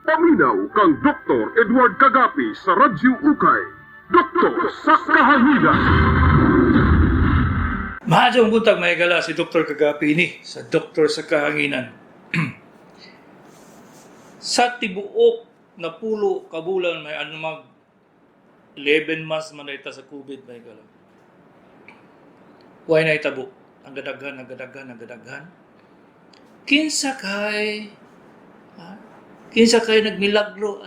Paminaw kang Dr. Edward Kagapi sa Radyo Ukay. Doktor sa Kahanginan. Mahadong buntag may gala si Dr. Kagapi ni sa Doktor sa Kahanginan. Sa tibuok na pulo kabulan may anumag 11 months man ita sa COVID may gala. Huwag na itabo. Ang gadaghan. Kinsa kay nagmilagro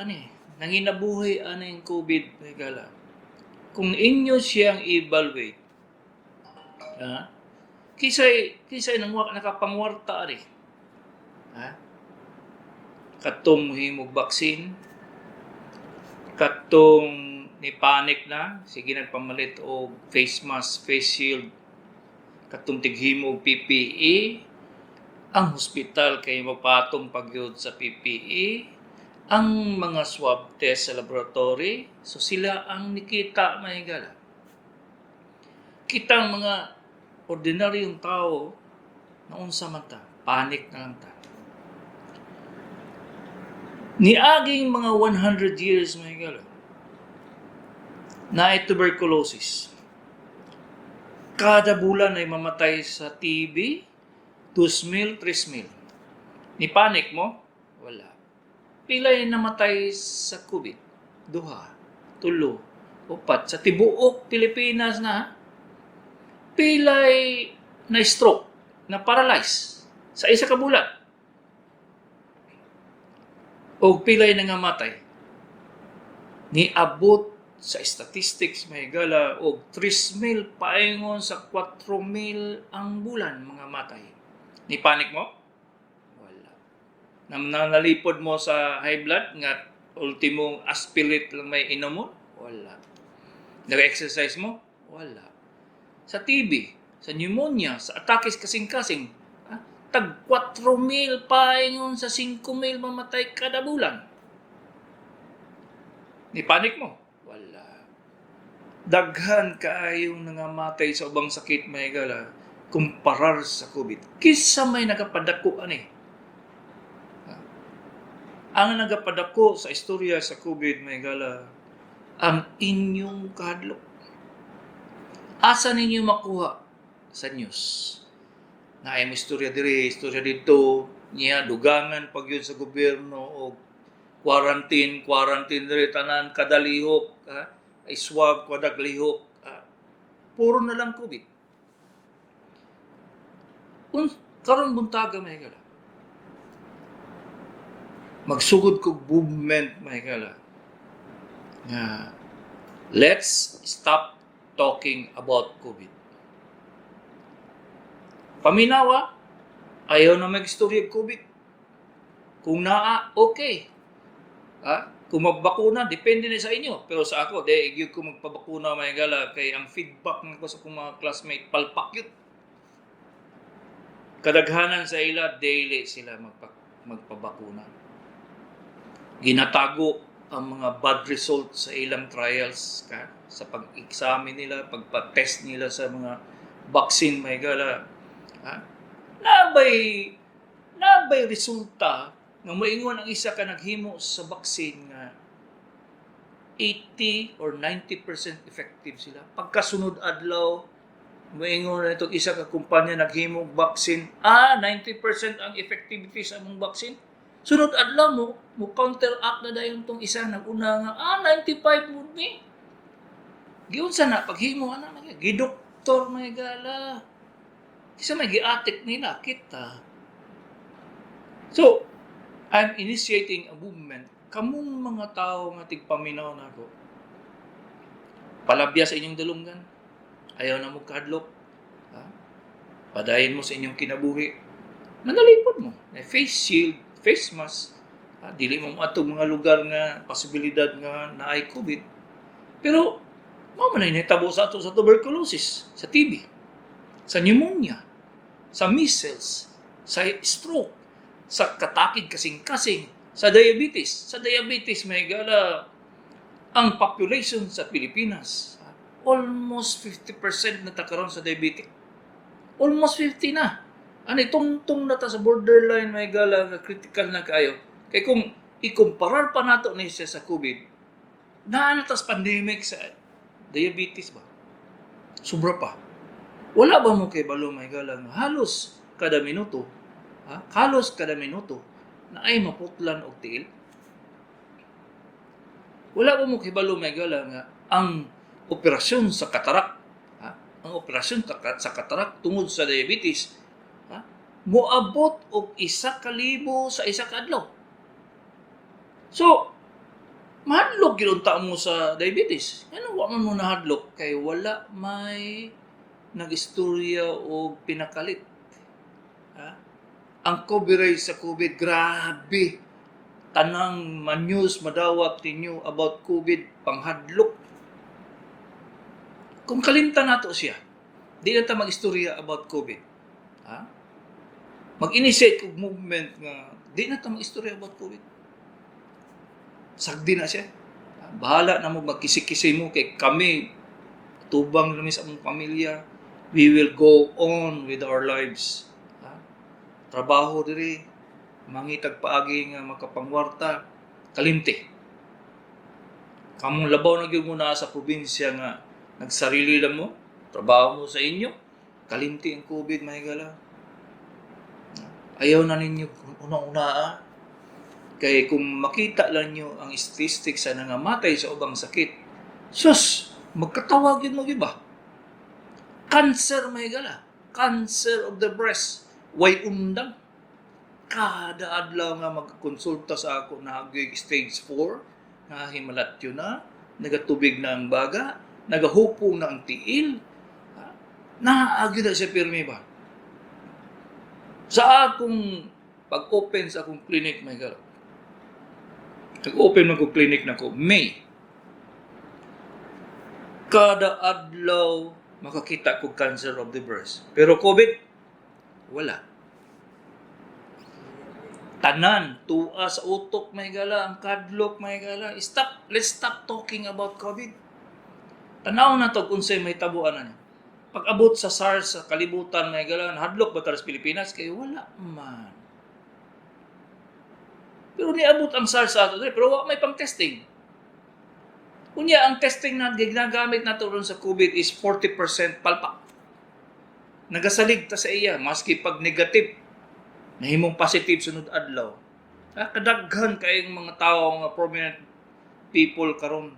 nanginabuhi yung COVID may gala. Kung inyo siyang evaluate, kisay nakapangwarta katong himog baksin, katong ni panic na, sige nagpamalit o face mask, face shield, katong tighimog PPE, ang hospital kay mapatong pagyod sa PPE, ang mga swab test sa laboratory, so sila ang nikita mahigala. Kitang mga ordinaryong tao, naunsa man ta, panic na lang ta. Niaging mga 100 years mahigala, na tuberculosis. Kada bulan ay mamatay sa TB, 2,000, 3,000. Ni panic mo? Wala. Pilay namatay sa COVID? 2, 3, 4. Sa tibuok Pilipinas na, pilay na stroke, na paralyze sa isa ka bulan. O pilay na nga matay. Niabot sa statistics may gala og 3,000 paingon sa 4,000 ang bulan mga matay. Ni panic mo? Wala. Nanalipod mo sa high blood nga ultimong aspirate lang may inom mo? Wala. Nag-exercise mo? Wala. Sa TB, sa pneumonia, sa atakes kasing-kasing, tag 4,000 paingon sa 5,000 mamatay kada bulan. Ni panic mo? Wala. Daghan kaayong nangamatay sa ubang sakit may gala kumparar sa COVID. Kisa may nagapadako Ang nagapadako sa istorya sa COVID may gala ang inyong kahadlok. Asa ninyo makuha sa news? Na ay istorya diri, istorya dito, niya dugangan pag yun sa gobyerno o quarantine diri tanan kada lihok, ay swab kada lihok. Puro na lang COVID. Karon buntaga may gala. Magsugod ko movement may gala. Let's stop talking about COVID. Paminawa, ayaw na mag-istorya COVID. Kung okay. Kung magbakuna, depende na sa inyo. Pero sa ako, igyo ko magpabakuna may gala kay ang feedback ng ko sa kong mga classmate, palpak yun. Kadaghanan sa ila, daily sila magpabakuna. Ginatago ang mga bad results sa ilang trials sa pag-examine nila, pagpa-test nila sa mga vaccine may gala. Nabay resulta nga moingon ang isa ka naghimo sa vaccine nga 80 or 90% effective sila. Pagkasunod adlaw, moingon na itong isa ka kumpanya naghimo vaccine, 90% ang effectivity sa among vaccine. Sunod adlaw mo counteract na dayon tong isa naguna nga 95 would be. Giunsa na paghimo gidoktor may gala. Kisa may giatik nila kita. So, I'm initiating a movement. Kamong mga tao nga tigpaminaw na ako. Palabya sa inyong dalunggan. Ayaw na mo kahadlok. Padayin mo sa inyong kinabuhi. Manalipod mo. Face shield, face mask. Dili mo atong mga lugar nga posibilidad nga naay COVID. Pero, mamanay natabo sa ato sa tuberculosis, sa TB, sa pneumonia, sa measles, sa stroke, sa katakid kasing-kasing, sa diabetes. Sa diabetes may gala ang population sa Pilipinas. Almost 50% na takaroon sa diabetic. Almost 50 na. Tungtong na ta sa borderline may gala, critical na kayo. Kaya kung ikumparar pa nato ni siya sa COVID, naanatas pandemic sa diabetes ba? Sobra pa. Wala ba mo kay balo may galang halos kada minuto, halos kada minuto na ay maputlan og tiil? Wala ba mo kay balo may galang nga ang operasyon sa katarak, ang operasyon sa katarak tungod sa diabetes, moabot og 1,000 sa isa ka adlaw. So, mahadlok ginunta mo sa diabetes. Ano wa man mo nahadlok kay wala may nagistorya o pinakalit. Ang coverage sa COVID, grabe. Tanang ma-news, madawat ninyo about COVID, panghadlok. Kung kalimta nato siya, di na ta mag-istorya about COVID. Mag-initiate kong movement nga, di na ta mag-istorya about COVID. Sagdi na siya. Bahala na mo, magkisi-kisi mo kay kami, tubang namin sa among pamilya, we will go on with our lives. Trabaho diri, mangitag paagi nga makapangwarta, kalimti. Kamong labaw na gyud mo na sa probinsya nga nagsarili lang mo, trabaho mo sa inyo, kalimti ang COVID, mahigala. Ayaw na ninyo unang-una. Kaya kung makita lang nyo ang statistics sa nangamatay sa ubang sakit, sus, magkatawag yun mag-iba. Cancer, mahigala. Cancer of the breast. Way undang. Kada adlaw nga magkonsulta sa ako na stage 4, na himalatyo na, nagatubig na ang baga, nagahupong na ang tiil, naagyo na siya pirmi ba? Sa akong pag-open sa akong clinic, mahigala, nag-open man ko clinic na ko, May. Kada adlaw, makakita ko cancer of the breast. Pero COVID, wala. Tanan, tuwa sa utok, mahigala, ang kadlok, mahigala. Let's stop talking about COVID. Tanaw na to kung sa'yo may tabuan na niya. Pag-abot sa SARS, sa kalibutan, mahigala, hadlok ba tayo sa Pilipinas? Kaya wala man. Pero niabot ang SARS sa ato, pero wala may pang-testing. Kunya, ang testing na ginagamit nato ron sa COVID is 40% palpak. Nagasalig ta sa iya, maski pag negative, nahimong positive sunod adlaw. Kadaghan kayong mga tao, mga prominent people karon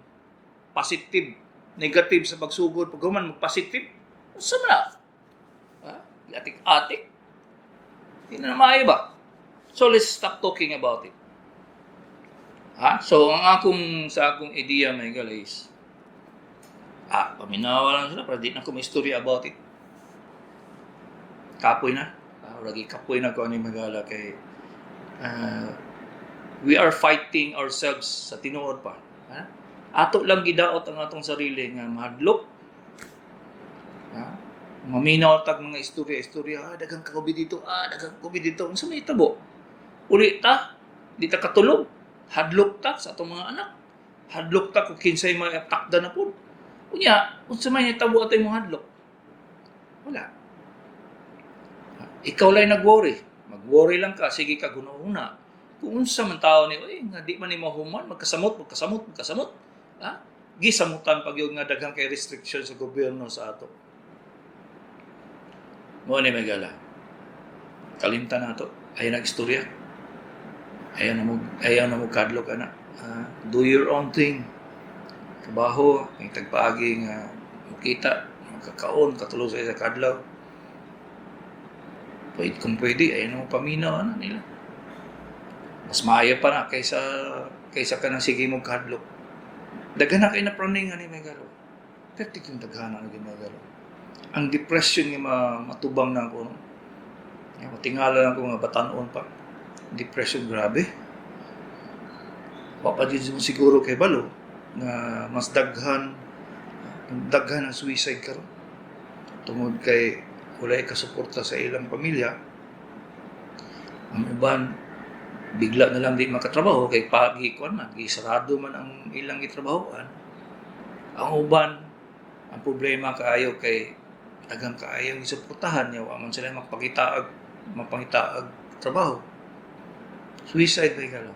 positive, negative sa pagsugod, pag human mag-positive, saan na? Atik-atik? Hindi na maayo ba? So let's stop talking about it. So, sa akong idea, may guys, paminawa lang sila, para di na ko may story about it. Kapoy na. Lagi kapoy na ko ano yung magala kay we are fighting ourselves sa tinuod pa. Ato lang gidaot ang atong sarili nga mahadlok. Maminaw tag mga istorya, daghang COVID dito, daghang COVID dito. Unsa may tabo? Uli ta, di ta katulog. Hadlok ta sa atong mga anak. Hadlok ta kung kinsay mga takda na po. Kunya, unsa may tabo atay mga hadlok? Wala. Ikaw lang nag-worry. Mag-worry lang ka, sige ka guna-una. Kung unsa man tao ni, nga di man ni mahuman, magkasamot. Gisamutan pag yung nga daghang kay restriction sa gobyerno sa ato. Mo ni Megala. Kalimtan na to. Ayaw nag-istorya. Ayaw na mo kadlok, anak. Do your own thing. Trabaho, may tagpaagi nga makita, makakaon, katulog sa isa kadlaw. Kung pwede, ayaw na mo paminaw, nila. Mas maayo pa na kaysa ka na sige mong kadlok. Daghan na kayo na praning ni Megalo. Pertik yung daghan na ni Megalo. Ang depression nga matubang na ako. Matingala lang ko nga batanon pa. Depression, grabe. Papadid mo siguro kay Balo na mas daghan ang suicide karon. Tungod kay walay kasuporta sa ilang pamilya. Ang uban bigla na lang di makatrabaho kay pagikuan man, gisarado man ang ilang gitrabahoan. Ang uban ang problema kaayo kay daghang kaayo isuportahan niya wa man sila mapangitaag trabaho. Suicide ba galo?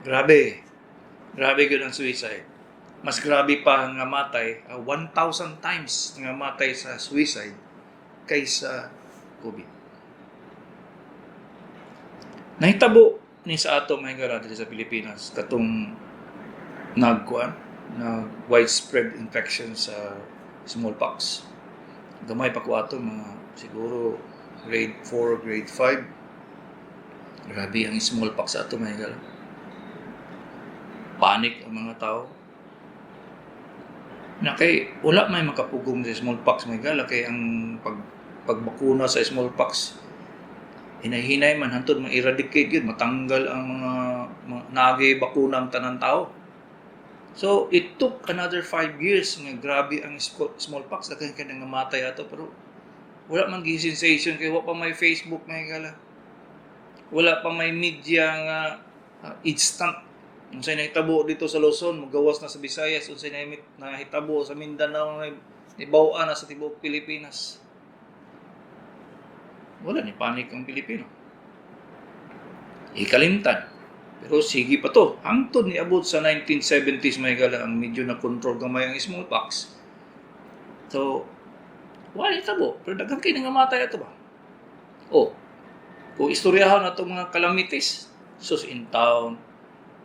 Grabe. Grabe yun ang suicide. Mas grabe pa nga matay, 1,000 times nga matay sa suicide kaysa COVID. Nahitabo ni sa ato mga gara dito sa Pilipinas katong na widespread infection sa smallpox. Gamay pa ko ato mga siguro grade 4, grade 5. Grabe ang smallpox sa ato mga gara. Panic ang mga tao. Na kay wala may makapugong sa smallpox mga gala kay ang pagbakuna sa smallpox hinay-hinay man hantod ma-eradicate yun, matanggal ang mga nagi bakuna ang tanan tao. So it took another 5 years nga grabe ang smallpox daghan kay nang namatay ato pero wala man gi sensation kay wala pa may Facebook mga gala. Wala pa may media nga instant. Unsay nahitabo dito sa Luzon, magawas na sa Visayas, unsay nahitabo sa Mindanao, nibawaan na sa tibuok Pilipinas. Wala ni panik ang Pilipino. Ikalimtan. Pero sige pa to. Hangtod ni abot sa 1970s may gala ang medyo na control gamay ang smallpox. So, wala hitabo. Pero daghang kay nangamatay ato ba? Kung istoryahan na itong mga calamities, sus in town,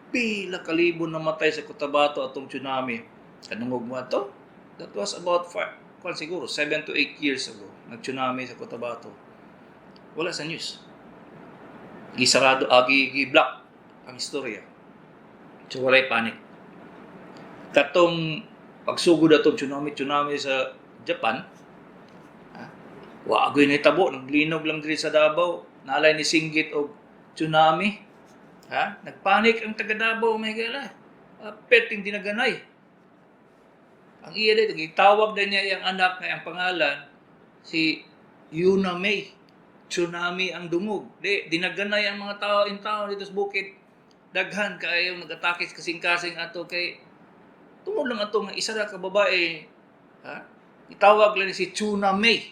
pila kalibo na matay sa Cotabato atong tsunami. Kanungog mo ito? That was about siguro 7 to 8 years ago. Nag-tsunami sa Cotabato. Wala sa news. Gisarado, gi-block ang istorya. So walay panic. Katong pagsugod atong tsunami sa Japan, agoy na itabo, naglinog lang diri sa Davao, nalay ni singgit og tsunami. Nagpanik ang taga Davao, may gala. Peting dinaganay. Ang iya dito, gitawag na niya yung anak na ang pangalan, si Yuna May. Tsunami ang dungog. Dinaganay ang mga tao in town dito sa bukid. Daghan kayo nag-atake kasing-kasing ato kay tungod lang ato nga isa ra ka babae. Itawag lang si Tuna May.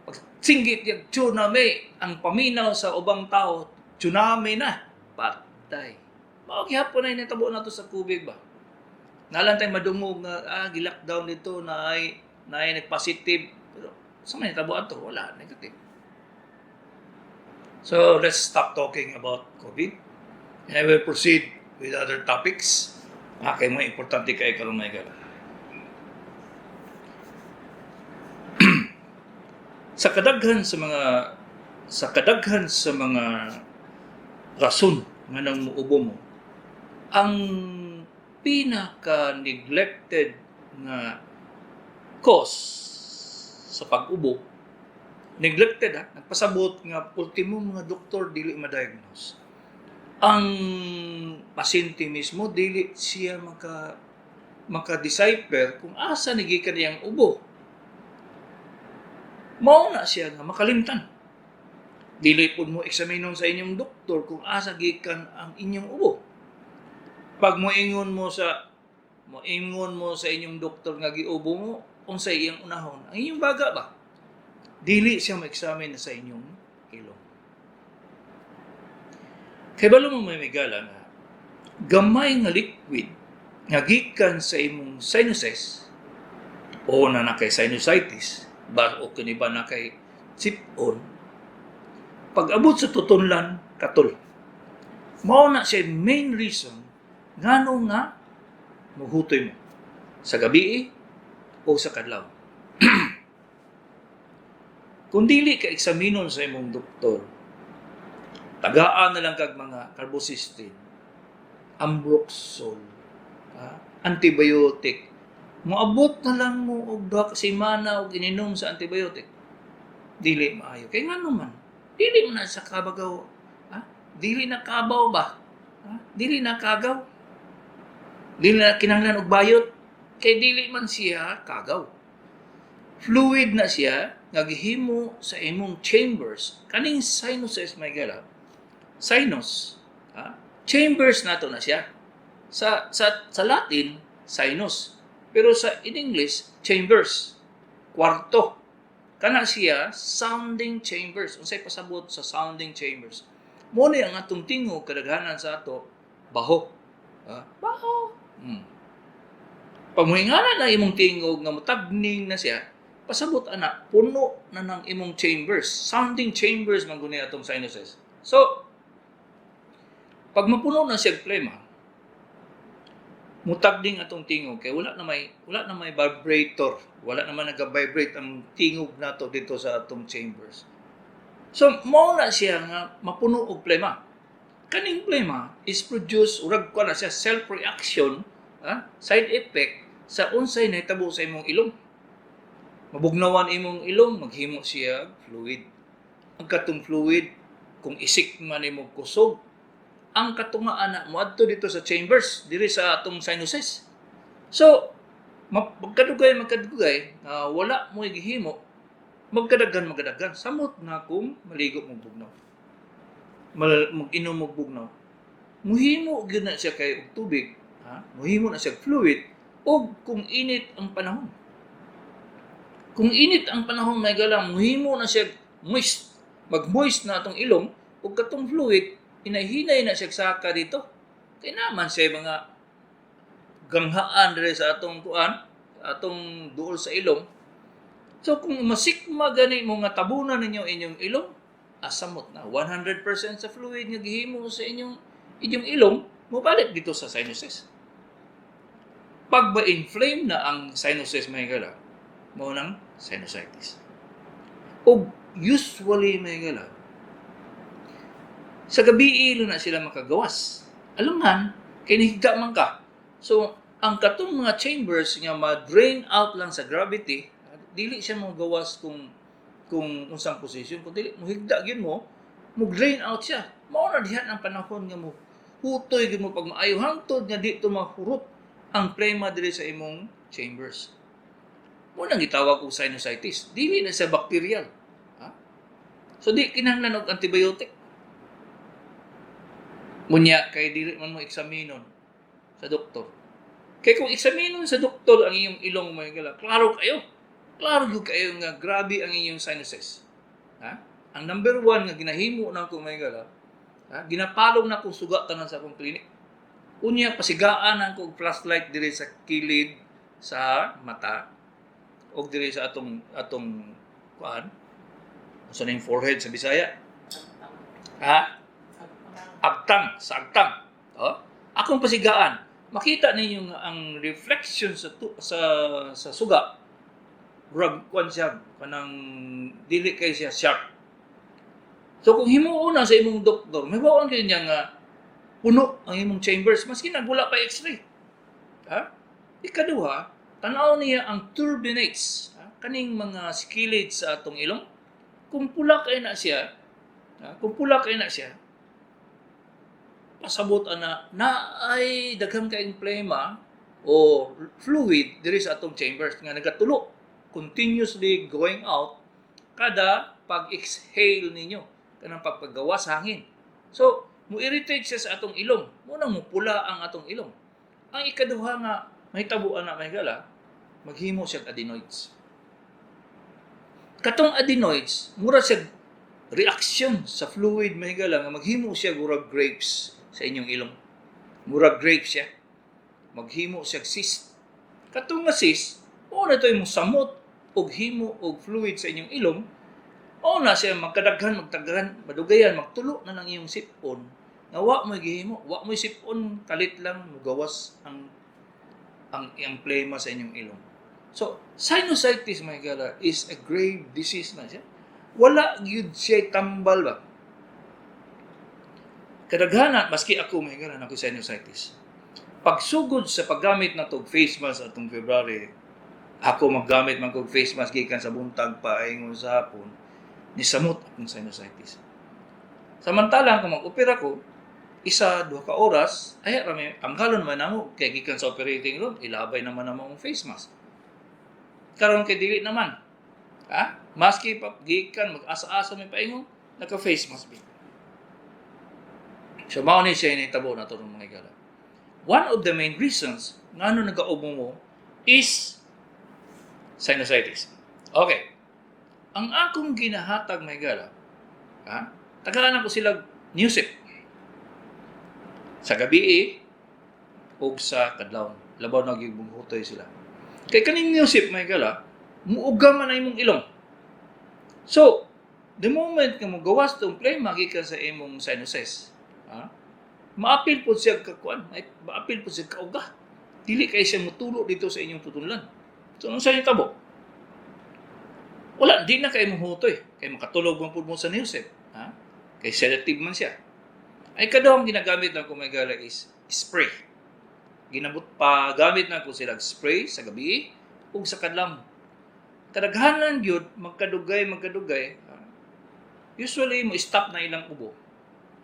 Pag singgit yung Tuna May, ang paminaw sa ubang tao, tsunami na, patay. Gihapon na initabo na to sa kubig ba? Nalantay madungog nga, gi-lockdown dito na ay nag-positive. Pero sa may nitabo ato, wala, negative. So, let's stop talking about COVID. And I will proceed with other topics. Kaya mga importante kay karong may gala. Sa kadaghan sa mga rason nga nang muubo mo, ang pinaka-neglected nga cause sa pag-ubo, nagpasabot nga ultimo mga doktor dili ma-diagnose. Ang pasyente mismo dili siya maka-decipher kung asa nagikan niyang ubo. Mao na siya nga makalimtan. Dili pud mo eksaminon sa inyong doktor kung asa gikan ang inyong ubo. Pag moingon mo sa inyong doktor nga giubo mo, unsay iyang unahon? Ang inyong baga ba? Dili siya ma-examine sa inyong ilong. Kay balo mo may migala nga gamay nga liquid nga gikan sa imong sinuses o na kay sinusitis, o kaniba na kay sipon, pag-abot sa tutunlan, katol. Mao na siya main reason ngano nga muhutoy mo sa gabi o sa kadlaw. Kung dili ka eksaminon sa imong doktor, tagaan na lang kag mga carbocysteine, ambroxol, antibiotic, moabot na lang mo og 2 ka semana og ininom sa antibiotic. Dili maayo. Kay ngano man? Dili mo na sa kabagaw. Dili na kabaw ba? Dili na kagaw. Dili na kinahanglan og bayot. Kay dili man siya kagaw. Fluid na siya nga gihimo sa imong chambers. Kaning sinuses may gala. Sinus. Chambers nato na siya. Sa Latin, sinus. Pero in English, chambers. Kwarto. Kana siya sounding chambers. Unsay pasabot sa sounding chambers? mo ni ang atong tingog kadaghanan sa ato baho. Baho. Pag moingana na imong tingog nga mutagning na siya, pasabot ana puno na ng imong chambers, sounding chambers man guni atong sinuses. So pag mapuno na siya plema, mutagning atong tingog kay wala na may vibrator, wala naman naga-vibrate ang tingog nato dito sa atong chambers. So mao na siya nga mapuno og plema. Kaning plema is produce urag ko na siya self-reaction, side effect sa unsay nahitabo sa imong ilong. Mabugnawan imong ilong, maghimo siya fluid. Ang katong fluid, kung isik man imong kusog, ang katungaan na moadto dito sa chambers, diri sa atong sinuses. So, magkadugay, wala mo gihimo, magkadaghan. Samot na kung maligo mong bugnaw. Mag-inom mong bugnaw. Muhimo gyud na siya kay og tubig, muhimo na siya fluid, o kung init ang panahon. Kung init ang panahon, may galang, muhimo na siya moist. Mag-moist na atong ilong, o katong fluid, hinahinay na siya saka dito. Kaya naman siya mga ganghaan rin sa atong kuan, atong duol sa ilong. So kung masikma gani mo nga tabunan ninyo inyong ilong, asamot na 100% sa fluid nga gihimo sa inyong ilong, mobalik dito sa sinuses. Pag ba-inflame na ang sinuses may gala, mao nang sinusitis. O usually may gala, sa gabi ilo na sila makagawas. Alangan, kay nahiga man ka. So, ang katong mga chambers nga ma-drain out lang sa gravity, dili siya magawas kung unsang position. Kung dili, muhigda gyud mo, mag-drain out siya. Mao na dihan ang panahon nga mo hutoy gyud mo pag maayo hangtod nga dito mahurot ang plema diri sa imong chambers. Muna gitawag og sinusitis. Dili na sa bacterial. So di kinahanglan og antibiotic. Munya kay dili man mo eksaminon sa doktor. Kay kung eksaminon sa doktor ang iyong ilong may gala, klaro gyud kayo nga grabe ang iyong sinuses. Ang number 1 nga ginahimo na ko may gala, ginapalong na kong sugatan sa akong klinik. Unya pasigaan ang kong flashlight diri sa kilid sa mata o diri sa atong kuan sa ning forehead sa Bisaya. Agtang. Akong pasigaan. Makita ninyo nga ang reflection sa suga. Murag kuan siya kanang dili kay siya sharp. So kung himuon na sa imong doktor, may bawon kayo niya nga puno ang imong chambers maski nagwala pa x-ray. Ikaduha, tanaw niya ang turbinates, kaning mga skilled sa atong ilong. Kung pula kay na siya, pasabot ana na ay daghang kaayong plema o fluid diri sa atong chambers nga nagatulo continuously going out kada pag-exhale ninyo kanang pagpagawas hangin. So mo-irritate siya sa atong ilong. Muna mo pula ang atong ilong. Ang ikaduha nga mahitabuan na may gala, maghimo siya adenoids. Katong adenoids, mura siya reaction sa fluid may gala nga maghimo siya murag grapes sa inyong ilong. Murag grapes siya. Maghimo siya cyst. Katong nga cyst, o na ito yung samot og himo og fluid sa inyong ilong, o na siya magkadaghan, madugayan, magtulo na ng iyong sipon. Nga wa mo gihimo, wa mo sipon, kalit lang mugawas ang plema sa inyong ilong. So, sinusitis may gala is a grave disease na siya. Wala gyud siya tambal ba? Kadaghanan, maski ako may gala na ko sinusitis. Pagsugod sa paggamit na tog face mask atong February, ako maggamit man kog face mask gikan sa buntag pa ingon sa hapon, nisamot akong sinusitis. Samantalang kung mag-opera ko, 1-2 ka oras, ay rami, tanggalon man namo kay gikan sa operating room, ilabay naman ang face mask. Karon kay dili naman. Maski pa gikan mag-asa-asa may paingon, naka-face mask bi. So mao ni siya initabo na to ng mga igala. One of the main reasons nga ano nagaubo mo is sinusitis. Okay. Ang akong ginahatag may gala, tagaan ko sila newsip. Sa gabi ug sa kadlawon. Labaw na gyud hutoy sila. Kay kaning newsip may gala, muuga man ay imong ilong. So, the moment nga mo gawas tong plema gikan sa imong sinuses, maapil po siya kakuan, maapil po siya kauga. Dili kay siya mutulo dito sa inyong tutulan. So, ano sa inyo tabo? Wala, di na kayo mahutoy. Kaya makatulog man po mo sa newsip. Kay sedative man siya. Ay kadawang ginagamit na kung may gala is spray. Gamit na ko sila spray sa gabi ug sa kadlawon. Kadaghanan yun, magkadugay. Usually, mo stop na ilang ubo.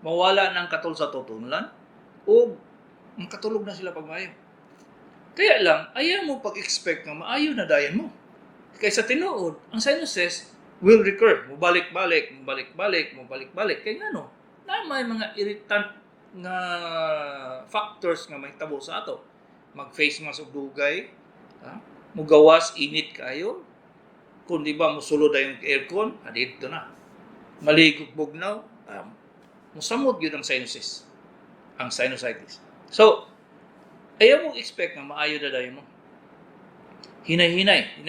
Mawala ng katol sa tutulan o makatulog na sila pagmayo. Kaya lang, ayaw mo pag-expect na maayo na dayan mo. Kaysa tinuod, ang sinuses will recur. Mubalik-balik. Kaya nga no, na may mga irritant nga factors nga may tabo sa ato. Mag-face mask og dugay, mugawas, init kayo. Kung di ba musulod yung aircon, dito na. Maligog bugnaw, musamot yun ang sinuses. Ang sinusitis. So, ayaw mong expect na maayo na dayon mo. Hinay-hinay.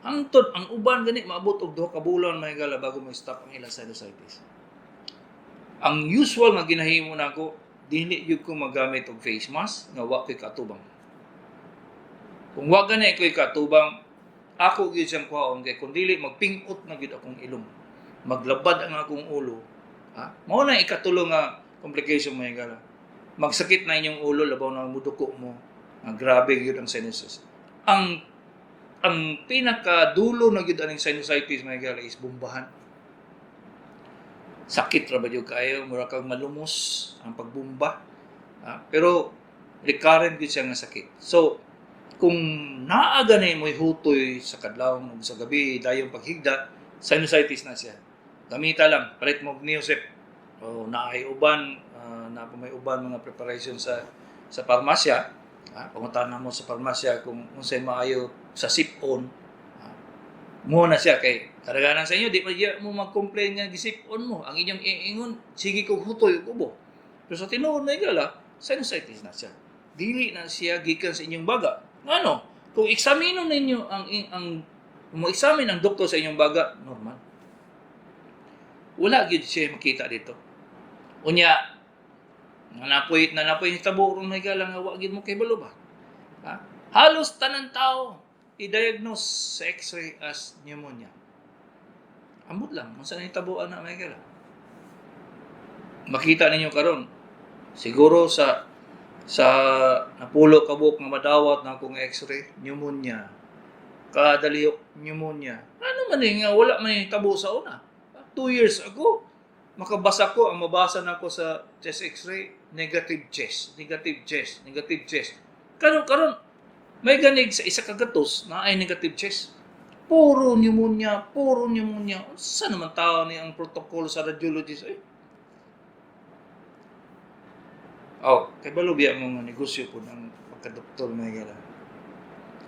Hangtod, ang uban gani, maabot og 2 ka bulan may gala bago mo stop ang ilang sinusitis. Ang usual nga ginahimo na ako, dili yun ko magamit og face mask, nga wa ko'y katubang. Kung wa gani ko'y katubang, ako gyud siyang kuhaon kay kung dili magpingot na gyud akong ilong. Maglabad ang akong ulo. Mao na ikatulo nga complication mo gala. Magsakit na inyong ulo labaw na muduko mo. Grabe gyud ang sinuses. Ang pinakadulo na gyud aning sinusitis may gala is bumbahan. Sakit ra ba gyud kayo, mura kang malumos ang pagbumba. Pero recurrent gyud siya nga sakit. So kung naaga na mo'y hutoy sa kadlawon o sa gabi, dayong paghigda, sinusitis na siya. Gamita lang, palit mo newsip. O naay uban, may uban mga preparation sa parmasya. Panguntahan mo sa parmasya kung unsay maayo sa sip-on. Muna siya kay karaganan sa inyo, di pa mo mag-complain nga gisip-on mo. Ang inyong iingon, sige kong hutoy kubo. Pero sa tinuod na igala, sinusitis na siya. Dili na siya gikan sa inyong baga. Ano? Kung eksamino ninyo kung mo-examine ang doktor sa inyong baga, normal. Wala gyud siya makita dito. Unya, nanapoy ni tabo ron may galang nga wa gyud mo kay balo ba? Halos tanan tao i-diagnose sa X-ray as pneumonia. Ambot lang, unsa ni tabo ana may galang. Makita ninyo karon. Siguro sa napulo ka buok nga madawat na akong X-ray, pneumonia. Kadaliyok pneumonia. Ano man nga wala man tabo sa una. 2 years ago, makabasa ko, ang mabasa na ako sa chest X-ray, negative chest. Karon, may ganig sa isa kagatos na ay negative chest. Puro pneumonia. Saan naman tao niya ang protocol sa radiologist? Kay balubya mong negosyo po ng pagka-doktor may gala.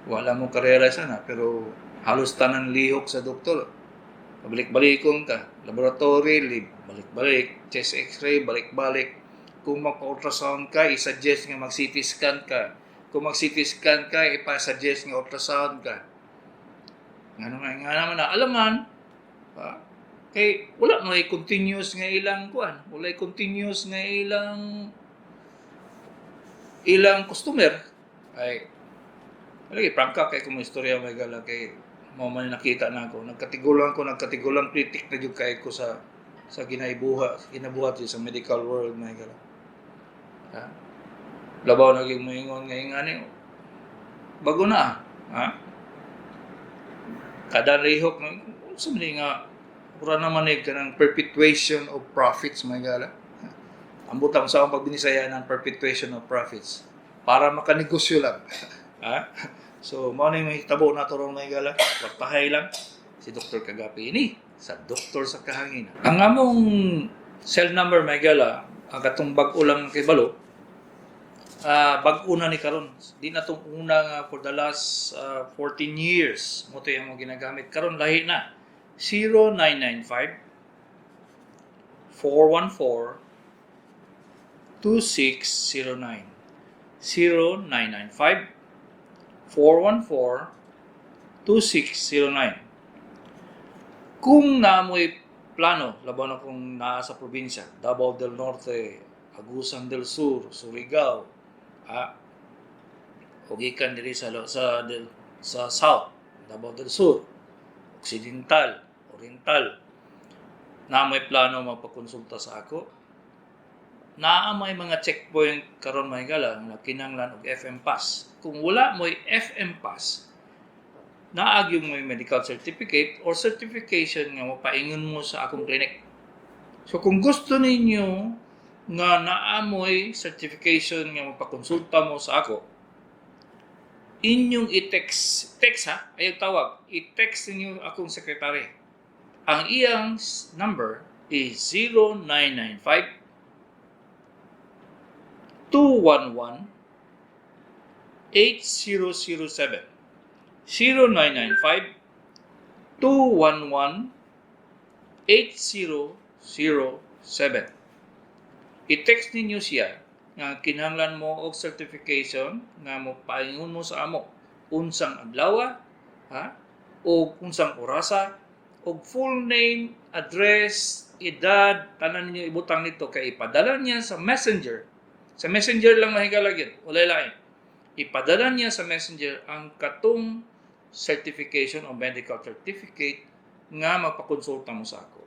Wala mong karera sana, pero halos tanan lihok sa doktor. Balik-balikon ka, laboratory, balik-balik, chest x-ray, balik-balik. Kung magpa-ultrasound ka, i-suggest nga mag-CT scan ka. Kung mag-CT scan ka, ipa-suggest nga ultrasound ka. Nga naman na alaman, kay wala may continuous nga ilang kuan, wala continuous nga ilang customer ay lagi prangka kay kung istorya may gala kay mo man nakita na ako nagkatigulang critic na jud kay ko sa ginabuhat sa medical world may gala labaw na gyud moingon nga ingani bago na kada rehok sa nga ura naman kanang perpetuation of profits may gala. Ambot ang sa akong pagbinisaya ng perpetuation of profits para makanegosyo lang. So, mo na yung hitabo na turong na igala. Wartahay lang si Dr. Kagapi ini sa Doktor sa Kahanginan. Ang among cell number may gala, ang katong bag-o lang kay Balo, bag-o na ni karon. Di na itong una nga for the last 14 years. Mo ito yung ginagamit. Karon lahi na. 0995 414-2609. 0995-414-2609. Kung naamoy plano, laban na kung naa sa probinsya, Davao del Norte, Agusan del Sur, Surigao, o gikan diri sa South, Davao del Sur, Occidental, Oriental, na may plano magpakonsulta sa ako, naa may mga checkpoint karon mahigala na kinahanglan og FM pass. Kung wala mo'y FM pass, naag yung may medical certificate or certification nga mapaingon mo sa akong clinic. So kung gusto ninyo nga naamoy certification nga mapakonsulta mo sa ako, inyong i-text ha, ayaw tawag, i-text ninyo akong sekretary. Ang iyang number is 0995 211 8007. 0995 211 8007. I-text ninyo siya nga kinahanglan mo og certification nga mo paingon mo sa amo unsang adlaw o unsang orasa og full name, address, edad, tanan ninyo ibutang nito kay ipadala niya sa messenger. Sa messenger lang mahigala gyud, walay lain. Ipadala niya sa messenger ang katong certification o medical certificate nga magpakonsulta mo sa ako.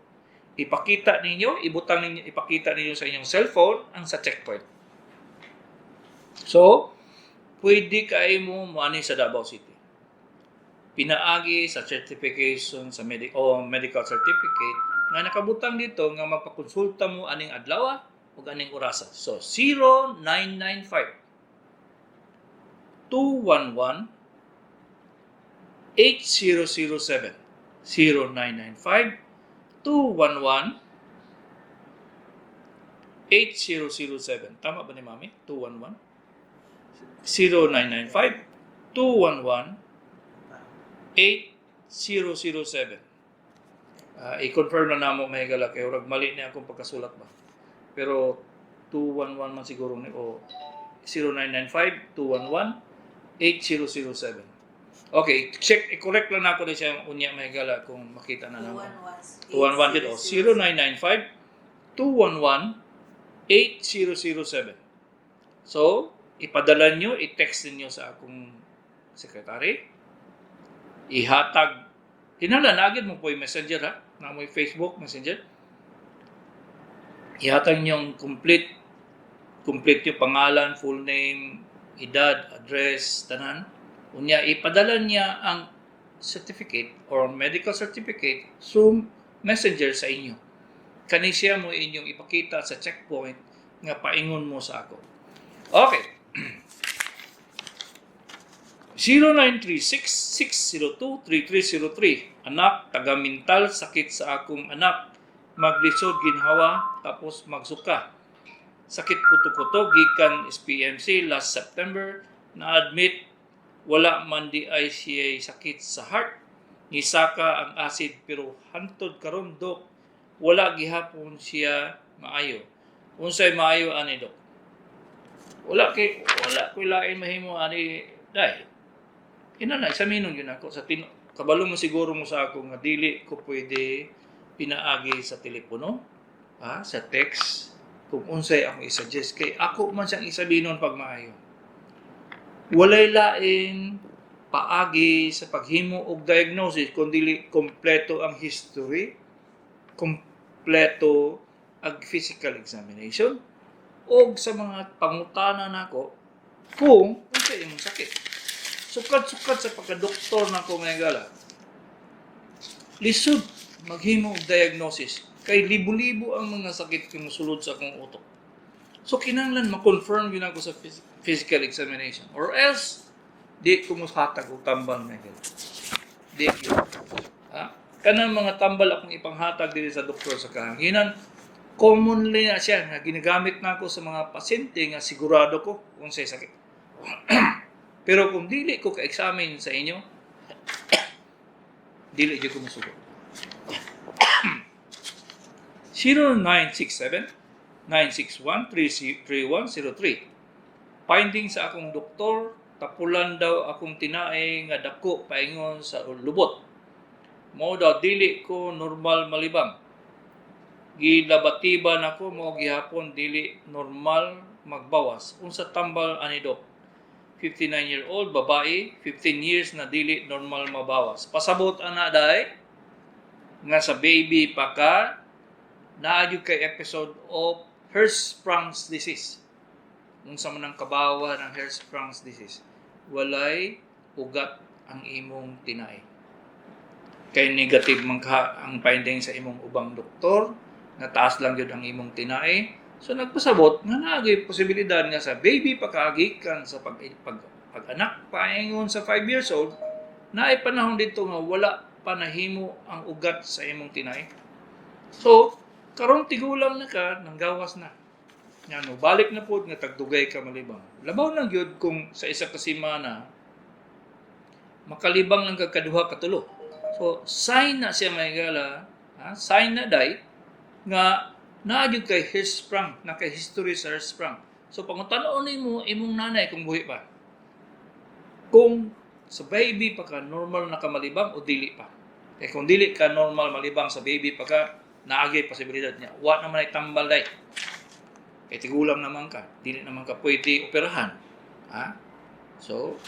Ipakita ninyo, ipakita ninyo sa inyong cellphone ang sa checkpoint. So, pwede kayo mo maani sa Davao City. Pinaagi sa certification sa medical certificate nga nakabutang dito nga magpakonsulta mo aning adlaw o aning orasa. So, 0995 211 8007. 0995 211 8007. Tama ba ni Mami? 211? 0995 211 8007. I-confirm na namo mahigala kay urag mali ni akong pagkasulat ba. Pero 211 man siguro ni o 0995 211 8007. Okay, check, i-correct lang ako na siya unya mahigala kung makita na naman. 211 dito. 0995-211-8007. So, ipadala nyo, i-text niyo sa akong sekretary. Ihatag. Hinala, agad mo po yung messenger ha. Na mo yung Facebook messenger. Ihatag nyo yung complete yung pangalan, full name, edad, address, tanan. Unya, ipadala niya ang certificate or medical certificate through messenger sa inyo. Kani siya mo inyong ipakita sa checkpoint nga paingon mo sa ako. Okay. 0936-602-3303. Anak, taga-mental, sakit sa akong anak. Maglisod, ginhawa, tapos magsuka. Sakit kuto-kuto, gikan SPMC last September, na-admit wala man di ay siya sakit sa heart. Nisaka ang acid pero hantod karon dok wala gihapon siya maayo. Unsay maayo ani dok? Wala ko lain mahimo ani dai. Inana examinon gyud ako sa kabalo mo siguro mo sa ako nga dili ko pwede pinaagi sa telepono, sa text kung unsay ako i-suggest kay ako man siyang isabinon pag maayo. Walay lain paagi sa paghimo og diagnosis kundi kompleto ang history, kompleto ang physical examination og sa mga pangutana nako kung unsay imong sakit. Sukat-sukat sa pagka-doktor nako mahigala. Lisod maghimo og diagnosis kay libo-libo ang mga sakit kung sulod sa akong utok. So kinahanglan ma-confirm yun ako sa physical examination. Or else, di ko mushatag o tambal na yun. Di yun. Kanang mga tambal akong ipanghatag dito sa doktor sa kahanginan, commonly na siya nga ginagamit na ako sa mga pasyente nga sigurado ko kung sa'y sakit. Pero kung dili ko ka-examine sa inyo, dili di ko masugot. 0967-961-3103. Finding sa akong doktor, tapulan daw akong tinae nga dako paingon sa lubot. Mao daw dili ko normal malibang. Gilabatiban ako mo gihapon dili normal magbawas. Unsa tambal ani dok? 59-year-old babae, 15 years na dili normal mabawas. Pasabot ana day nga sa baby pa ka naadyo kay episode of Hirschsprung's disease. Unsa man ang kabawa ng Hirschsprung's disease? Walay ugat ang imong tinai. Kay negative man ka ang finding sa imong ubang doktor, na taas lang yun ang imong tinai. So nagpasabot nga naagay posibilidad nga sa baby pagkagikan sa pag-anak paingon sa 5 years old, naay panahon dito nga wala pa nahimo ang ugat sa imong tinai. So karon tigulang na ka, nanggawas na. Nga no, balik na po nga tagdugay ka malibang. Labaw lang yun kung sa isa ka semana makalibang lang kagkaduha katulo. So sign na siya may gala, sign na day nga naadyo kay Hirschsprung, na kay history sa Hirschsprung. So pangutanaon nimo imong nanay kung buhi pa. Kung sa baby pa ka normal na ka malibang o dili pa. Kaya kung dili ka normal malibang sa baby pa ka, naagay posibilidad niya. Wa naman ay tambal day. Kaya tigulang naman ka. Dili naman ka pwede operahan. So,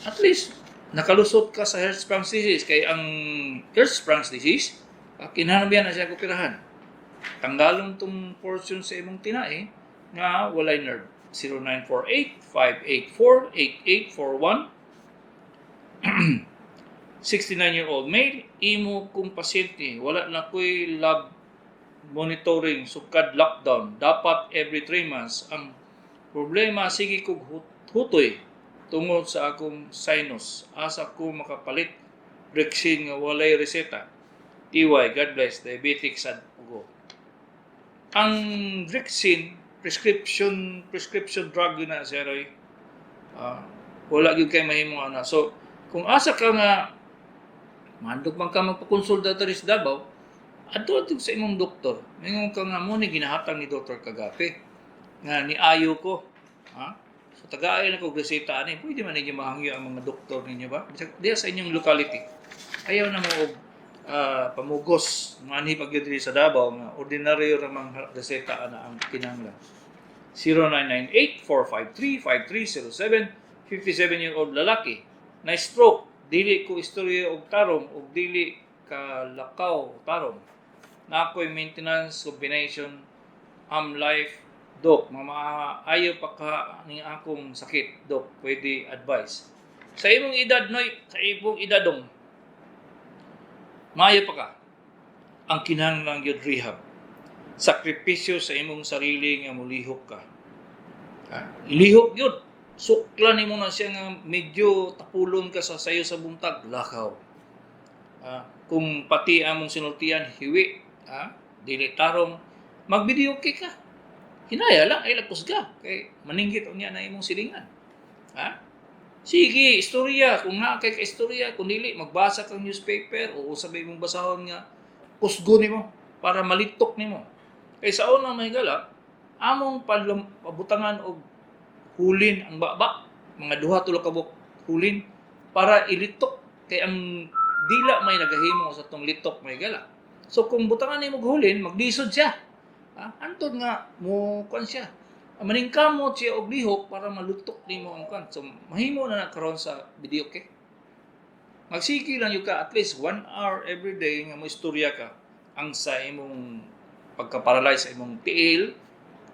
at least, nakalusot ka sa Hirschsprung's disease. Kaya ang Hirschsprung's disease, kinahanglan na siya operahan. Tanggalon tong portion sa imong tinai nga walay nerve. 0948-584-8841 69-year-old male, imo kung pasyente, wala na ko'y lab monitoring, sukad lockdown, dapat every 3 months. Ang problema, sige kong hutoy tungod sa akong sinus. Asa ko makapalit Brexin nga walay reseta. TY, God bless, diabetic sad ugo. Ang Brexin, prescription drug yun na, Sir Roy. Wala yun kayo mahimong ana. So, kung asa ka nga mandog man ka magpakonsulta diri sa Davao, adto sa imong doktor. Mingon ka nga mo ni ginahatag ni Dr. Kagape nga ni ayo ko. So tagaay na ko reseta ani, pwede man ninyo mahangyo ang mga doktor ninyo ba? Diya sa inyong locality. Ayaw na mo og pamugos mani pagyo diri sa Davao nga ordinaryo ra mang reseta ana ang kinahanglan. 0998-453-5307, 57-year-old lalaki na stroke, dili ko istorya og tarong og dili ka lakaw tarong. Na ako'y maintenance combination life doc, maayo pa ka ni akong sakit doc, pwede advice. Sa imong edad noy, sa imong edadong maayo pa ka, ang kinahanglan gyud rehab. Sakripisyo sa imong sarili nga mulihok ka. Ilihok yun. Suklan nimo na siya nga medyo tapulon ka sa sayo sa buntag, lakaw. Kung pati among sinultian, hiwi, dili tarong, mag-video okay ka. Hinaya lang, ay lagpos ka. Kay maninggit niya na imong silingan. Sige, istorya. Kung nga kay istorya, kung dili, magbasa kang newspaper o sabay mong basahon nga, pusgo nimo para malitok nimo. Kay sa una may gala, among pabutangan og hulin ang baba, mga 2-3 kabuk hulin para ilitok kay ang dila may nagahimo sa tong litok may gala. So kung butangan nimo og hulin, maglisod siya. Antod nga mo kan siya. Maningkamot siya og lihok para malutok nimo ang kan. So mahimo na nakaroon sa video okay. Magsigi lang yung ka at least 1 hour every day nga mo istorya ka ang sa imong pagka-paralyze sa imong tiil,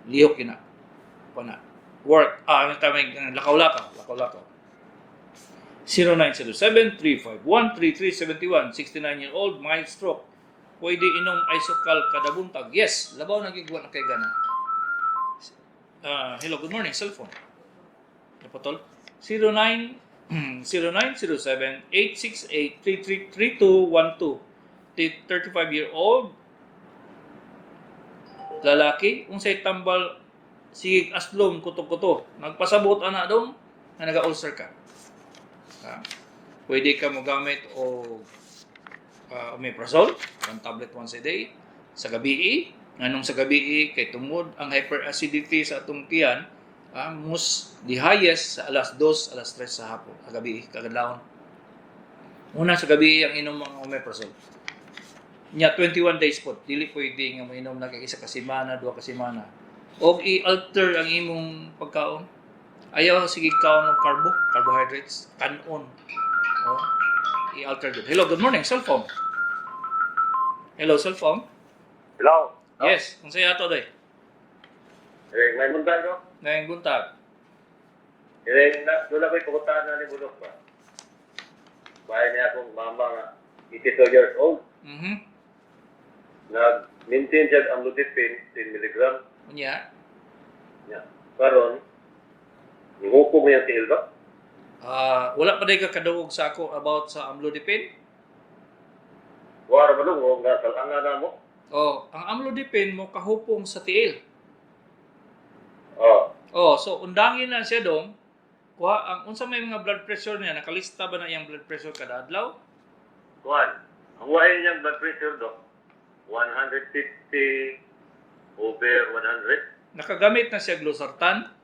lihok yun na. Pana. Work. Lakaw-lakaw. 0907-351-3371, 69-year-old, mild stroke. Pwede inom isokal kada buntag. Yes, labaw na gigwa na kay gana. Hello, good morning, cellphone. Napatol? 0907-868-3212. 35-year-old lalaki, unsay tambal sigig aslom kuto-kuto. Nagpasabot ana dong nga naga-ulcer ka. Pwede ka mo gamit o omeprazole, 1 tablet once a day sa gabi, Nganong sa gabi kay tungod ang hyperacidity sa atong tiyan, most the highest sa alas 2, alas 3 sa hapon, sa gabi, kagadlawon. Una sa gabi ang inom ang omeprazole. Nya 21 days po, dili pwede nga mainom na kay isa ka semana, 2 ka semana. Og i-alter ang imong pagkaon. Ayaw sige kaon ng carbohydrates, kanon. Oh, i-alter good. Hello, good morning, cellphone. Hello, cellphone. Hello? Yes, kung sa'yo ato day. May mundan ko? Ngayong buntag. Doon ako'y pupuntahan na ni Bulok pa. Bahay niya akong mama nga, 82 years old. Nag-maintain siya ang amlodipine, 10 mg. Unya, Karon, ihukom mo yung tiil ba? wala pa day ka kadawog sa ako about sa amlodipine. Wala ba nung, nga salanga na mo? Oh, ang amlodipine mo kahupong sa tiil. Oo. Oh, so undangin na siya dong. Kuha ang unsa may mga blood pressure niya, nakalista ba na iyang blood pressure kada adlaw? Kuhan, ang wahay niyang blood pressure do, 150 over 100. Nakagamit na siya glosartan.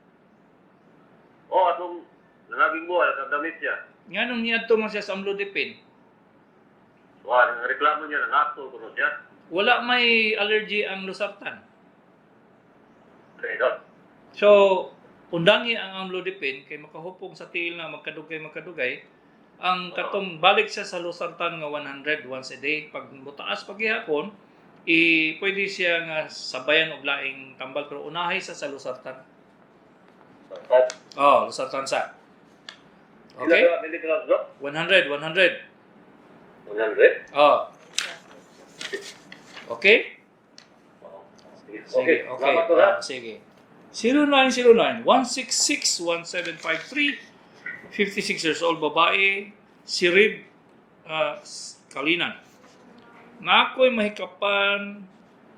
Oo, atong nangaging buhay, nakadamit siya. Nganong niya to man siya sa amlodipine? Kuhan, ang reklamo niya, nangato ko siya. Wala may allergy ang losartan. Okay, no? So, undangin ang amlodipine kay makahupong sa tiil na magkadugay. Ang katong balik siya sa losartan nga 100 once a day. Pag mutaas paghihapon, pwede siya nga sabayan og laing tambal pero unahay sa losartan. Oh, losartan sa. Okay? Ilan milligrams do? 100. 100? Oh. Okay? Okay, Okay. salamat ko ha. Sige. 0909-166-1753, 56 years old babae, si Rib Kalinan. Nga ako'y mahikapan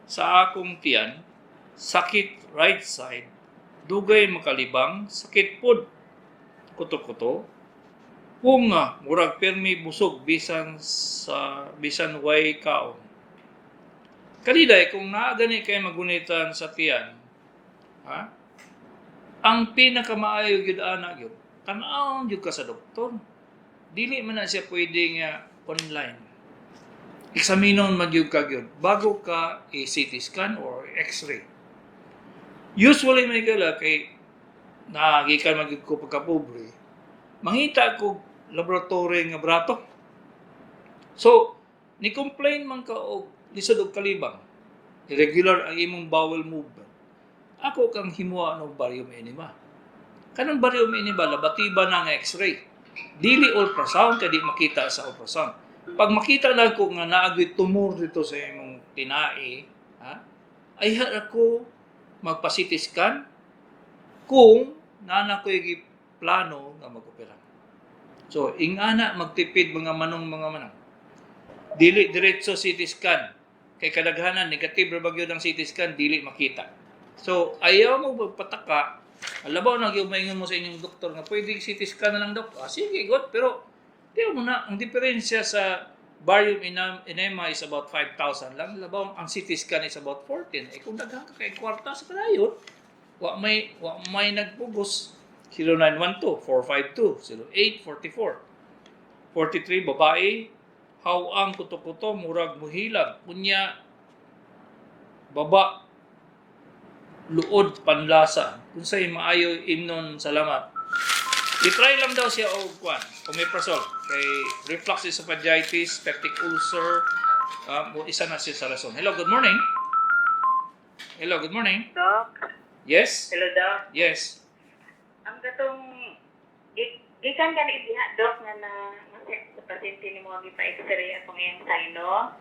sa akong tiyan, sakit right side, dugay makalibang, sakit pod, kuto-kuto, nga murag permi busog bisan way kaon. Kaniday, kung naagani kayo magunitan sa tiyan, ang pinakamaayo gyud ana gyud, tan-awon gyud ka sa doktor. Dili man na siya pwede nga online. Eksaminon man gyud ka gyud bago ka i-CT scan or X-ray. Usually may gala kay nagikan man gyud ko pagkapobre. Mangita ko laboratory nga brato. So, ni complain man ka og lisod og kalibang. Irregular ang imong bowel movement. Ako kang himuha ng barium enema. Kanang barium enema, labatiba na nga x-ray. Dili ultrasound, kaya di makita sa ultrasound. Pag makita na ko nga naagwit tumor dito sa imong tinai, ay ako magpa-CT scan kung nana ko yung plano nga mag-opera. So, ingana magtipid mga manong. Dili diretso CT scan. Kay kadaghanan, negative ra bagyo ng CT scan, dili makita. So, ayaw mo magpataka. Alabaw na yung maingon mo sa inyong doktor nga pwede CT scan na lang, Dok. Sige, good. Pero, tiyo mo na, ang diferensya sa barium enema is about 5,000 lang. Alabaw, ang CT scan is about 14. Kung daghan ka kay kwarta sa kadayon, wa may nagpugos. 0912-452-0844. 43, babae, hawang kuto-kuto, murag muhilag. Kunya, baba, luod, panlasa. Kung sa'yo maayo, imnon, salamat. I-try lang daw siya o omeprazole. Kay reflux esophagitis, peptic ulcer, isa na siya sa rason. Hello, good morning. Hello, good morning. Doc? Yes? Hello, Doc? Yes. Ang gatong, gikan ka ni diha, Doc, nga sa pasyente ni mo gipa-x-ray akong iyang sino.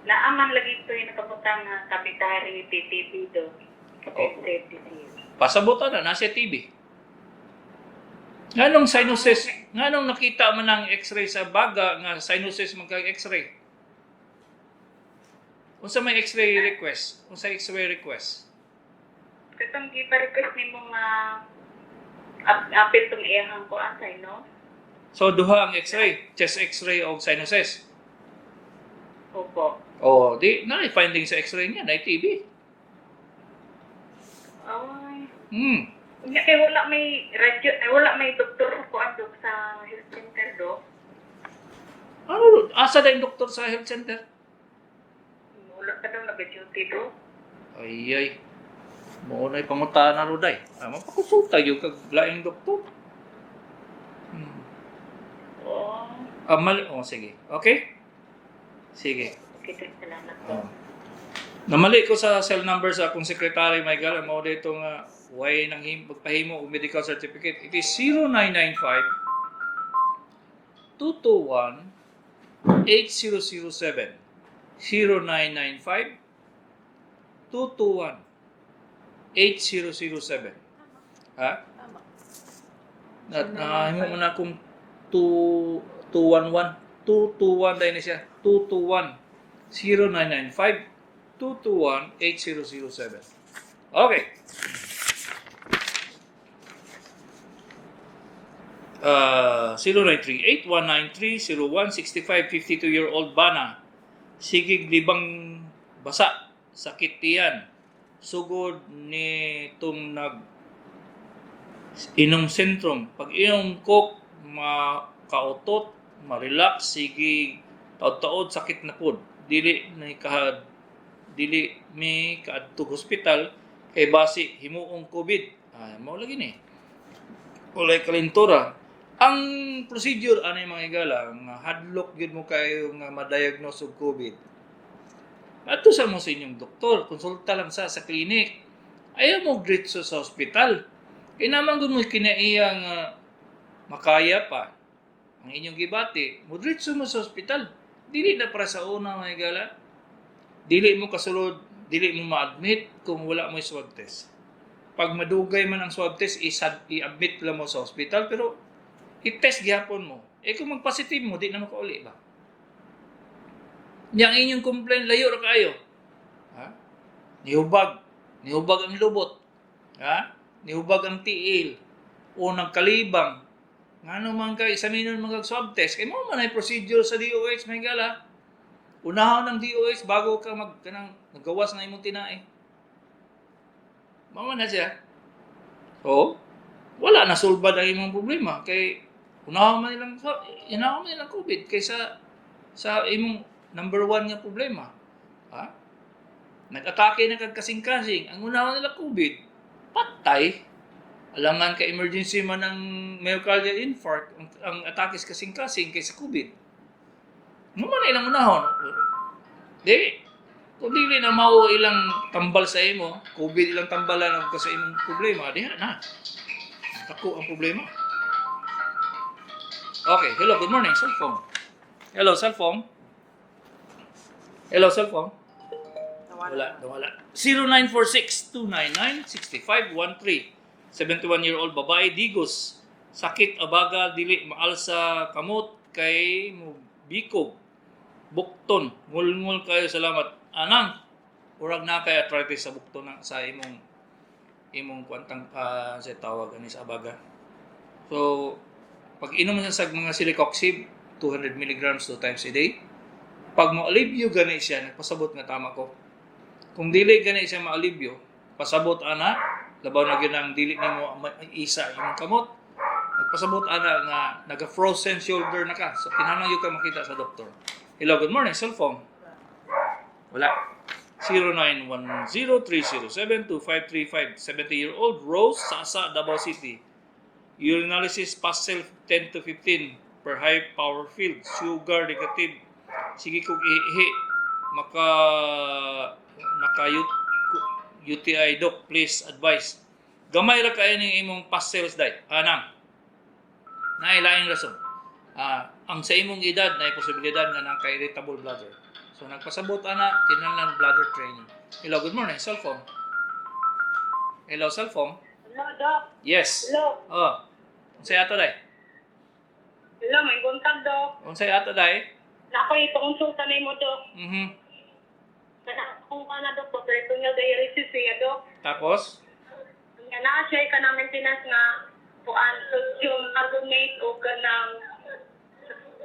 Naaman lagi ito yung nakaputang kabitary TTP, Doc. Extensive disease. Pasabutan na, nasa TB. Nganong sinuses, nganong nakita man ng x-ray sa baga nga sinuses magka-x-ray? Unsa may x-ray request? Unsa x-ray request? Katong gipa-request ni mo nga apil tong iyang ko asay, no? So duha ang x-ray, chest x-ray o sinuses. Opo. O, di, na-finding sa x-ray niya, na TB. Ay. Hmm. Kaya wala may wala may doktor ko Dok sa health center, Dok. Ano, asa na yung doktor sa health center? Wala ka daw nag-duty, Dok. Ay. Mo na pangutaan na roday. Mapakonsulta yung kaglaing doktor. Oh. Sige. Okay? Sige. Okay, Dok. Salamat, Dok. Namali ko sa cell number sa akong secretary, Michael. Mo dito nga way nang pagpahimo og medical certificate. It is 0995 221 8007. 0995 221 8007. Ha? At himo mo na akong 211 221 dahil na siya. 221 0995 221-8007. Okay. 0938-193-0165, 52-year-old Bana. Sigig libang basa. Sakit tiyan. Sugod ni itong inom syndrome. Pag inom coke, makautot, ma-relax, sige, taod-taod, sakit na pod. Dili may kaadtog hospital kay basi himuong COVID. Mao lagi ni. Ulay kalintura. Ang procedure anay mga igala nga hadlok gyud mo kayo nga ma-diagnose og COVID. Adto sa mo sa inyong doktor, konsulta lang sa klinik. Ayaw mo diretso sa hospital. Kay naman gud mo kinaiya nga makaya pa ang inyong gibati, mo diretso mo sa hospital. Dili na para sa una mga igala. Dili mo kasulod, dili mo ma-admit kung wala mo swab test. Pag madugay man ang swab test, i-admit lang mo sa hospital, pero i-test gyapon mo. Kung mag-positive mo, di na makauli ba? Yang inyong complaint, layo ra kayo. Ha? Nihubag ang lubot. Ha? Nihubag ang tiil. O nagkalibang. Nga naman ka, isaminon mag-swab test. Kaya mo man ay procedure sa DOH, may gala. Unahon ng DOH bago ka nagawas na imong tinae. Mama na siya. So, wala na sulbad ang imong problema kay unahon man nilang COVID kaysa sa imong number 1 nga problema. Ha? Nag-atake na kagkasing-kasing. Ang unahon nila COVID, patay. Alangan ka emergency man ng myocardial infarct, ang atake sa kasing-kasing kaysa COVID. Mo man ilang unahon. Di, kung dili na mao ilang tambal sa imo, COVID ilang tambalan ang sa imong problema, diha na. Ako ang problema. Okay, hello, good morning, cellphone. Hello, cellphone. Hello, cellphone. Nawala. 0946-299-6513. 71-year-old babae, Digos. Sakit abaga, dili maalsa kamot kay bikog. Bukton, ngul-ngul kayo, salamat. Anang, urag na kay arthritis sa bukton sa imong kwantang sa tawag ani sa abaga. So, pag inom mo sa mga Celecoxib, 200 mg 2 times a day, pag ma-alivyo gani siya, nagpasabot nga tama ko. Kung dili gani siya ma-alivyo, pasabot ana, labaw na gyud ang dili nimo isa imong kamot. Nagpasabot ana nga naga-frozen shoulder na ka. So, kinahanglan gyud ka makita sa doktor. Hello, good morning, cellphone. Wala. 0910-307-2535. 70-year-old Rose, Sasa, Davao City. Urinalysis past self 10 to 15 per high power field. Sugar negative. Sige kog ihi. UTI doc, please advise. Gamay ra kayo ning imong past cells day. Anang. Nailaing rason. Ang sa imong edad na posibilidad nga nang ka-irritable bladder. So nagpasabot ana kinahanglan bladder training. Hello, good morning, cellphone. Hello, cellphone. Hello, Doc. Yes. Hello. Unsay ato day? Hello, may buntag, Doc. Unsay ato day? Nako ipakonsulta nimo, Doc. Kana kung kana, Doc, peritoneal dialysis siya, Doc. Tapos Nga na siya ka na maintenance nga sodium carbonate o kanang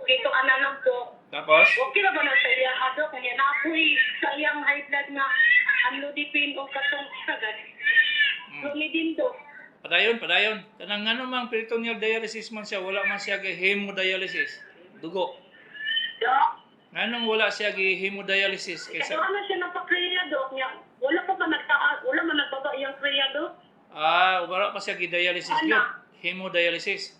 dito ana lang po Tapos, Okay na ba na sa iya Dok? Kanya na ako'y sa iyang high blood nga amlodipine o katong sagad. Clonidine Dok. padayon. Kanang ano mang peritoneal dialysis man siya, wala man siya hemodialysis. Dugo. Dok. Anong wala siya hemodialysis Kaya kaysa ano siya napakriya Dok niya. Wala pa ba nagtaas? Wala man nagbaba iyang kriya Dok? wala pa siya dialysis Ano? yun. Hemodialysis.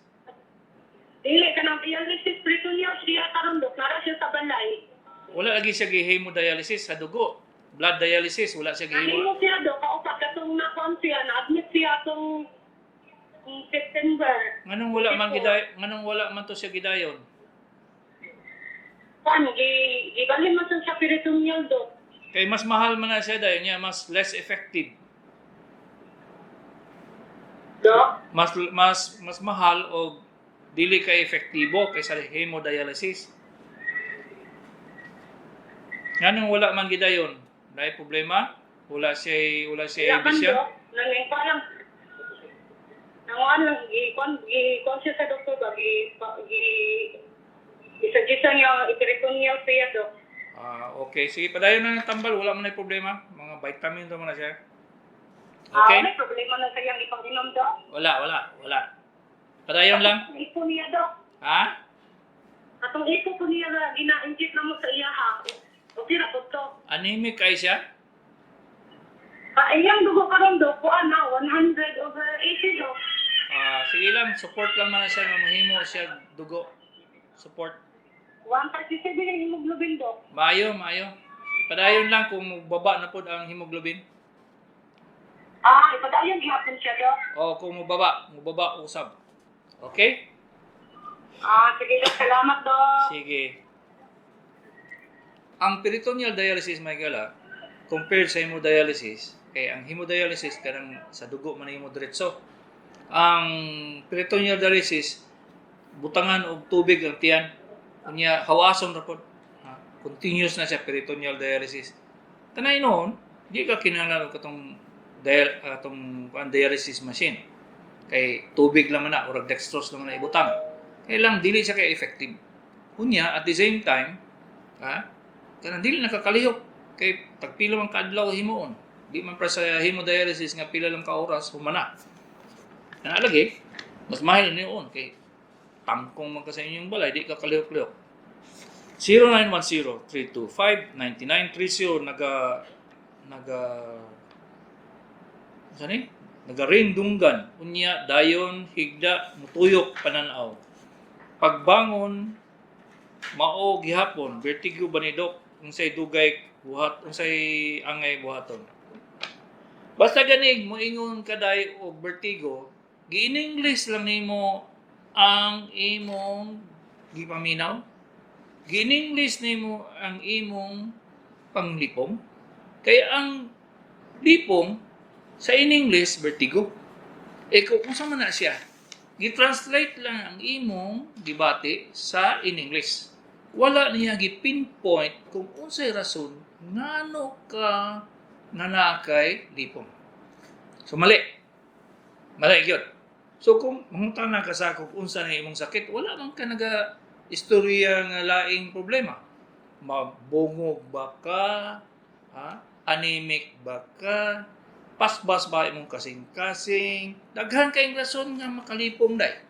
Dili ka ng dialysis peritoneal siya karon Dok. Nara siya sa balay. Wala lagi siya hemodialysis sa dugo. Blood dialysis, wala siya Nahimo siya Dok. Kaupat katong nakuan siya. Na-admit siya atong September. Nganong wala man to siya gidayon? Paano? Gibalin man siya sa peritoneal Dok. Kay mas mahal man na siya dayon niya, mas less effective. Dok? Mas mahal o dili ka efektibo kaysa hemodialysis. Nganong wala man gidayon? Dahil problema? Wala siya Wala man ebisyon? Dok. Nanging parang nanguan lang, i-con siya sa doktor ba? I-suggest niya i-peritoneal siya Dok. Okay. Sige, padayon na ng tambal. Wala man na problema. Mga vitamin to man na siya. Okay? May problema na sa iyang ipag-inom Dok. Wala. Padayon lang. Atong ipo niya Dok. Ha? Atong ipo po niya na gina-inject na mo sa iya ha. Okay na po to. Anemic kay siya? Iyang dugo karon Dok, kuan na 100/80 Dok. Sige lang. Support lang man na siya. Mahimo siya dugo. Support. 137 ang hemoglobin Dok. Maayo. Padayon lang kung baba na po ang hemoglobin. Ipadayon gihapon siya Dok. O kung mubaba usab. Okay? Sige Dok, salamat Dok. Sige. Ang peritoneal dialysis, Michael, compared sa hemodialysis, kaya ang hemodialysis kanang sa dugo man himo diretso. Ang peritoneal dialysis butangan og tubig ang tiyan. Unya hawason ra pod. Continuous na siya peritoneal dialysis. Tanay noon, di ka kinahanglan og katong dialysis machine. Kay tubig lang man na or dextrose lang man na ibutang. Kaya lang dili siya kay effective. Unya at the same time, kanang dili nakakalihok kay tagpila man kadlaw himuon. Di man para sa hemodialysis nga pila lang ka oras humana. Ana lagi, mas mahal niyon kay tangkong man ka sa inyong balay di ka kalihok-lihok. 0910-325-9930 naga-ring dunggan unya dayon higda mutuyok pananaw. Pagbangon mao gihapon vertigo ba ni Dok unsay dugay buhat unsay angay buhaton. Basta ganig moingon kaday og vertigo, gi-English lang nimo ang imong gipaminaw. Gi-English nimo ang imong panglipong. Kaya ang lipong sa in-English vertigo. Kung unsa man na siya, gi-translate lang ang imong debate sa in-English. Wala niya gi-pinpoint kung unsay rason ngano ka nanakay lipong. So mali gyud. So kung mangutana ka sa kung unsa na imong sakit, wala man ka istorya nga laing problema. Mabungog ba ka? Anemic ba ka? Pasbas ba imong kasing-kasing? Daghan kayong rason nga makalipong day.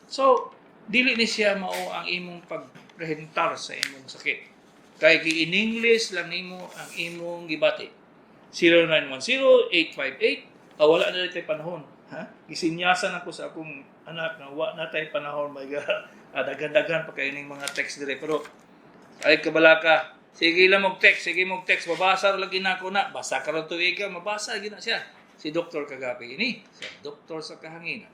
So, dili ni siya mao ang imong pagpresentar sa imong sakit. Kay gi-in-English lang nimo ang imong gibati. 0910-858. Wala na tay panahon. Gisinyasan ako sa akong anak na wa na tay panahon. My God. Dagan-dagan pa kayo ng mga text dire. Pero, ay kabalaka. Sige lang mag-text. Babasa lagi na ako na. Basa ka rin tuwiga. Mabasa. Gina siya. Si Dr. Kagapi ini. Si Dr. sa Kahanginan.